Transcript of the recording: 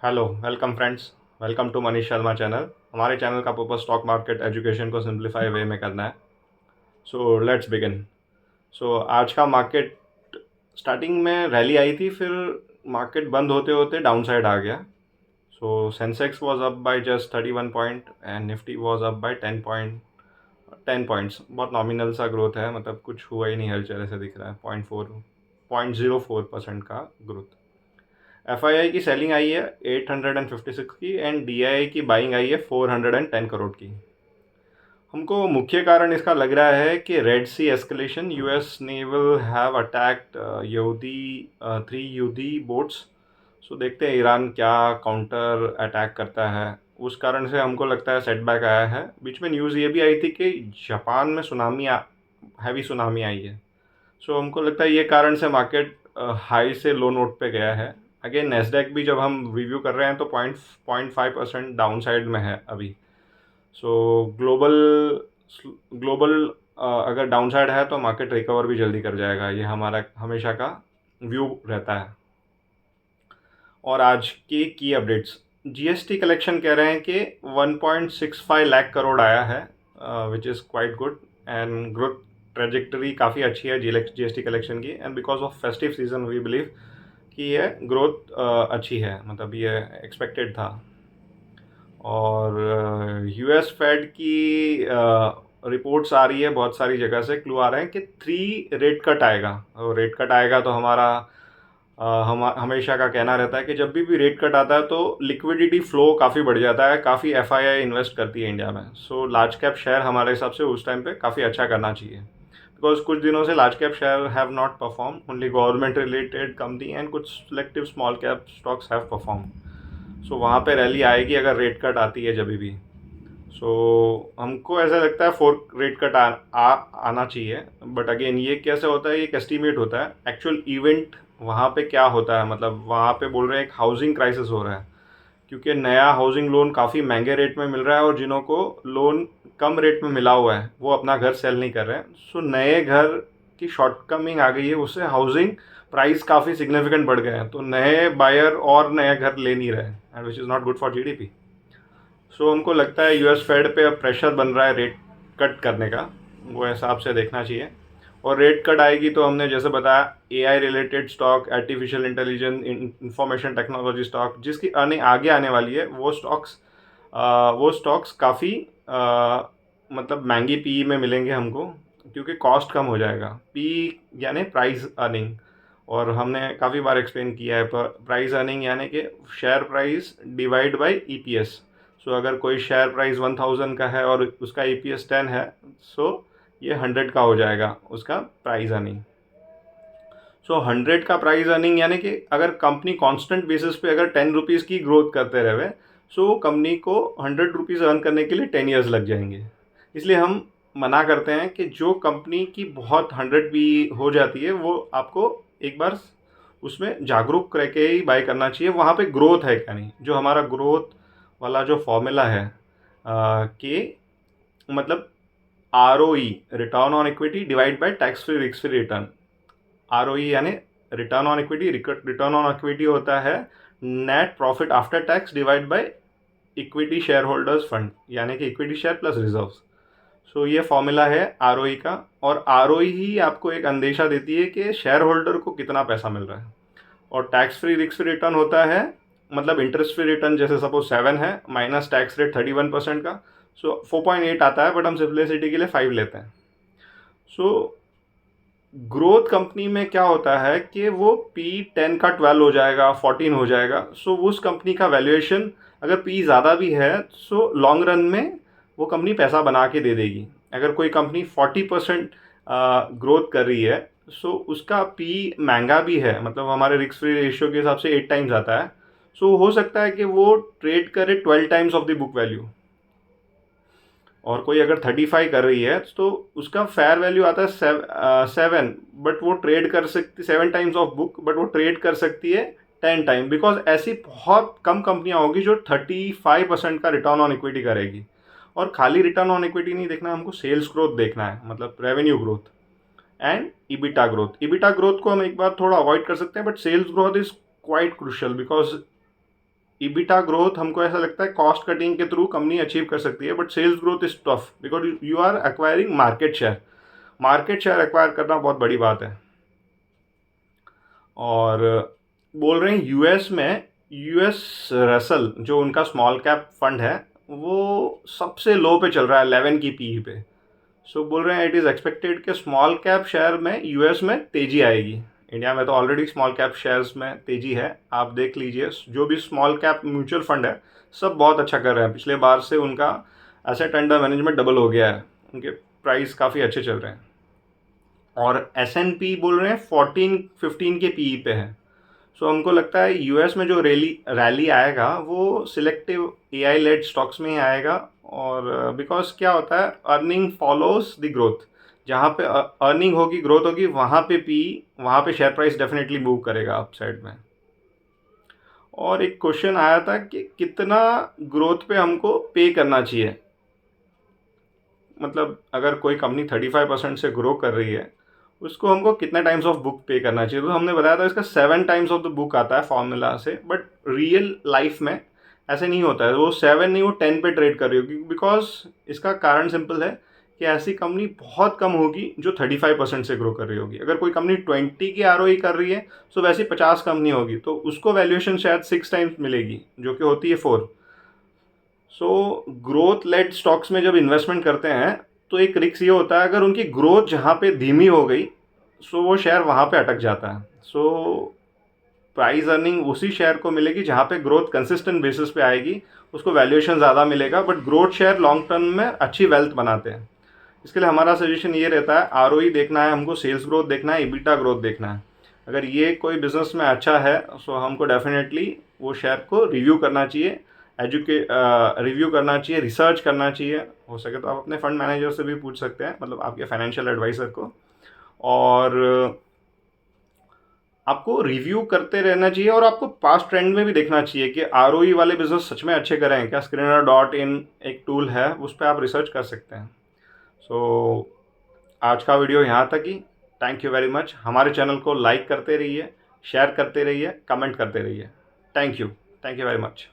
Hello, welcome friends. Welcome to Manish Sharma channel. हमारे channel का purpose stock market education को simplify way में करना है। So let's begin. सो आज का मार्केट स्टार्टिंग में रैली आई थी, फिर मार्केट बंद होते होते डाउन साइड आ गया। So Sensex was up by just 31 point and Nifty was up by 10 points. बहुत नॉमिनल सा ग्रोथ है, मतलब कुछ हुआ ही नहीं, हलचल ऐसे दिख रहा है। 0.04% का ग्रोथ। एफआईआई की सेलिंग आई है 856 की एंड डीआईआई की बाइंग आई है 410 करोड़ की। हमको मुख्य कारण इसका लग रहा है कि Red Sea escalation, US naval have attacked यहूदी 3 यूदी बोट्स। सो देखते हैं ईरान क्या काउंटर अटैक करता है। उस कारण से हमको लगता है सेटबैक आया है। बीच में न्यूज़ ये भी आई थी कि जापान में हैवी सुनामी आई है। सो हमको लगता है ये कारण से मार्केट हाई से लो नोट पे गया है। अगेन नेस्डैक भी जब हम रिव्यू कर रहे हैं तो 0.5% डाउन साइड में है अभी। सो ग्लोबल ग्लोबल अगर डाउन साइड है तो मार्केट रिकवर भी जल्दी कर जाएगा, ये हमारा हमेशा का व्यू रहता है। और आज की अपडेट्स, जीएसटी कलेक्शन कह रहे हैं कि 1.65 लाख करोड़ आया है, which is quite good and growth trajectory काफ़ी अच्छी है जीएसटी कलेक्शन की। And because of festive season we believe कि ये ग्रोथ अच्छी है, मतलब ये एक्सपेक्टेड था। और यूएस फेड की रिपोर्ट्स आ रही है, बहुत सारी जगह से क्लू आ रहे हैं कि 3 रेट कट आएगा। और रेट कट आएगा तो हमारा हम हमेशा का कहना रहता है कि जब भी रेट कट आता है तो लिक्विडिटी फ्लो काफ़ी बढ़ जाता है, काफ़ी एफआईआई इन्वेस्ट करती है इंडिया में। सो लार्ज कैप शेयर हमारे हिसाब से उस टाइम पे काफ़ी अच्छा करना चाहिए, बिकॉज कुछ दिनों से large cap share have not perform, only government related company and कुछ selective small cap stocks have perform. So वहाँ पे रैली आएगी अगर रेट कट आती है जब भी। सो हमको ऐसा लगता है 4 रेट कट आना चाहिए। बट अगेन ये कैसे होता है, ये एक एस्टीमेट होता है, एक्चुअल इवेंट वहाँ पे क्या होता है। मतलब वहाँ पे बोल रहे हैं एक हाउसिंग क्राइसिस हो रहा है, क्योंकि नया हाउसिंग लोन काफ़ी महंगे रेट में मिल रहा है और जिन्हों को लोन कम रेट में मिला हुआ है वो अपना घर सेल नहीं कर रहे हैं। सो नए घर की शॉर्टकमिंग आ गई है, उससे हाउसिंग प्राइस काफ़ी सिग्निफिकेंट बढ़ गए हैं, तो नए बायर और नया घर ले नहीं रहे and which is not good for GDP. So हमको लगता है यूएस फेड पे अब प्रेशर बन रहा है रेट कट करने का, वो हिसाब से देखना चाहिए। और रेट कट आएगी तो हमने जैसे बताया AI related stock, artificial intelligence, information technology stock जिसकी अर्निंग आगे आने वाली है, वो स्टॉक्स काफ़ी मतलब महंगी पी में मिलेंगे हमको, क्योंकि कॉस्ट कम हो जाएगा। पी यानी प्राइस अर्निंग, और हमने काफ़ी बार एक्सप्लेन किया है प्राइस अर्निंग यानी कि share price divide by EPS. So अगर कोई शेयर प्राइस 1000 का है और उसका ईपीएस 10 है, सो ये 100 का हो जाएगा उसका प्राइस अर्निंग। सो 100 का प्राइस अर्निंग यानी कि अगर कंपनी कांस्टेंट बेसिस पे अगर 10 रुपीज़ की ग्रोथ करते रहे, सो कंपनी को 100 रुपीज़ अर्न करने के लिए 10 ईयर्स लग जाएंगे। इसलिए हम मना करते हैं कि जो कंपनी की बहुत 100 भी हो जाती है वो आपको एक बार उसमें जागरूक रह के ही बाय करना चाहिए, वहाँ पे ग्रोथ है क्या नहीं। जो हमारा ग्रोथ वाला जो फॉर्मूला है कि मतलब ROE, return on equity divide by tax free risk free return. ROE यानी return on equity, return on equity होता है net profit after tax divide by equity share holders fund, यानी कि इक्विटी शेयर प्लस रिजर्व्स। सो ये formula है ROE का, और ROE ही आपको एक अंदेशा देती है कि शेयर होल्डर को कितना पैसा मिल रहा है। और tax free risk free return होता है मतलब इंटरेस्ट फ्री रिटर्न, जैसे सपोज 7 है माइनस टैक्स रेट 31% का, सो 4.8 आता है, बट हम सिंप्लिसिटी के लिए 5 लेते हैं। सो ग्रोथ कंपनी में क्या होता है कि वो P10 का 12 हो जाएगा, 14 हो जाएगा। सो उस कंपनी का वैल्यूएशन अगर P ज़्यादा भी है, सो लॉन्ग रन में वो कंपनी पैसा बना के दे देगी। अगर कोई कंपनी 40% ग्रोथ कर रही है, सो उसका P महंगा भी है, मतलब हमारे रिस्क फ्री रेशियो के हिसाब से 8 टाइम्स आता है। सो हो सकता है कि वो ट्रेड करे 12 times of the book value. और कोई अगर 35 कर रही है तो उसका फेयर वैल्यू आता है 7, बट वो ट्रेड कर सकती 7 टाइम्स ऑफ बुक, बट वो ट्रेड कर सकती है 10 टाइम, बिकॉज ऐसी बहुत कम कंपनियां होगी जो 35% का रिटर्न ऑन इक्विटी करेगी। और खाली रिटर्न ऑन इक्विटी नहीं देखना, हमको सेल्स ग्रोथ देखना है, मतलब revenue growth and EBITDA growth. EBITDA growth को हम एक बार थोड़ा अवॉइड कर सकते हैं, but sales growth is quite crucial, because EBITDA growth हमको ऐसा लगता है कॉस्ट कटिंग के थ्रू कंपनी अचीव कर सकती है, but sales growth is tough because you are acquiring market share. Market share acquire करना बहुत बड़ी बात है। और बोल रहे हैं यूएस में, यूएस रसल जो उनका स्मॉल कैप फंड है वो सबसे लो पे चल रहा है 11 की पीई पे। सो बोल रहे हैं इट इज़ एक्सपेक्टेड कि स्मॉल कैप शेयर में यूएस में तेज़ी आएगी। इंडिया में तो ऑलरेडी स्मॉल कैप शेयर्स में तेज़ी है, आप देख लीजिए जो भी स्मॉल कैप म्यूचुअल फंड है सब बहुत अच्छा कर रहे हैं। पिछले बार से उनका एसेट अंडर मैनेजमेंट डबल हो गया है, उनके प्राइस काफ़ी अच्छे चल रहे हैं। और S&P बोल रहे हैं 14-15 के पीई पे है। सो हमको लगता है यूएस में जो रैली आएगा वो सिलेक्टिव एआई लेड स्टॉक्स में ही आएगा। और बिकॉज क्या होता है, अर्निंग फॉलोज द ग्रोथ। जहाँ पे अर्निंग होगी, ग्रोथ होगी, वहाँ पे शेयर प्राइस डेफिनेटली मूव करेगा अपसाइड में। और एक क्वेश्चन आया था कि कितना ग्रोथ पे हमको पे करना चाहिए। मतलब अगर कोई कंपनी 35% से ग्रो कर रही है उसको हमको कितना टाइम्स ऑफ बुक पे करना चाहिए। तो हमने बताया था इसका 7 टाइम्स ऑफ द बुक आता है फॉर्मूला से, बट रियल लाइफ में ऐसे नहीं होता है। वो 7 नहीं, वो 10 पे ट्रेड कर रही होगी। बिकॉज इसका कारण सिंपल है कि ऐसी कंपनी बहुत कम होगी जो 35% से ग्रो कर रही होगी। अगर कोई कंपनी 20 की आरओई कर रही है तो वैसी 50 कंपनी होगी, तो उसको वैल्यूएशन शायद 6 टाइम्स मिलेगी जो कि होती है 4। सो ग्रोथ लेड स्टॉक्स में जब इन्वेस्टमेंट करते हैं तो एक रिस्क ये होता है, अगर उनकी ग्रोथ जहाँ पे धीमी हो गई सो वो शेयर वहाँ पे अटक जाता है। सो प्राइस अर्निंग उसी शेयर को मिलेगी जहाँ पे ग्रोथ कंसिस्टेंट बेसिस पे आएगी, उसको वैल्यूएशन ज़्यादा मिलेगा। But growth share long term में अच्छी वेल्थ बनाते हैं। इसके लिए हमारा सजेशन ये रहता है, आरओई देखना है हमको, सेल्स ग्रोथ देखना है, ईबिटा ग्रोथ देखना है। अगर ये कोई बिजनेस में अच्छा है सो हमको डेफिनेटली वो शेयर को रिव्यू करना चाहिए, रिव्यू करना चाहिए, रिसर्च करना चाहिए। हो सके तो आप अपने फंड मैनेजर से भी पूछ सकते हैं, मतलब आपके फाइनेंशियल एडवाइज़र को। और आपको रिव्यू करते रहना चाहिए और आपको पास्ट ट्रेंड में भी देखना चाहिए कि आरओई वाले बिजनेस सच में अच्छे कर रहे हैं क्या। Screener.in एक टूल है, उस पर आप रिसर्च कर सकते हैं। सो आज का वीडियो यहाँ तक ही। Thank you very much. हमारे चैनल को लाइक करते रहिए, शेयर करते रहिए, कमेंट करते रहिए। Thank you very much.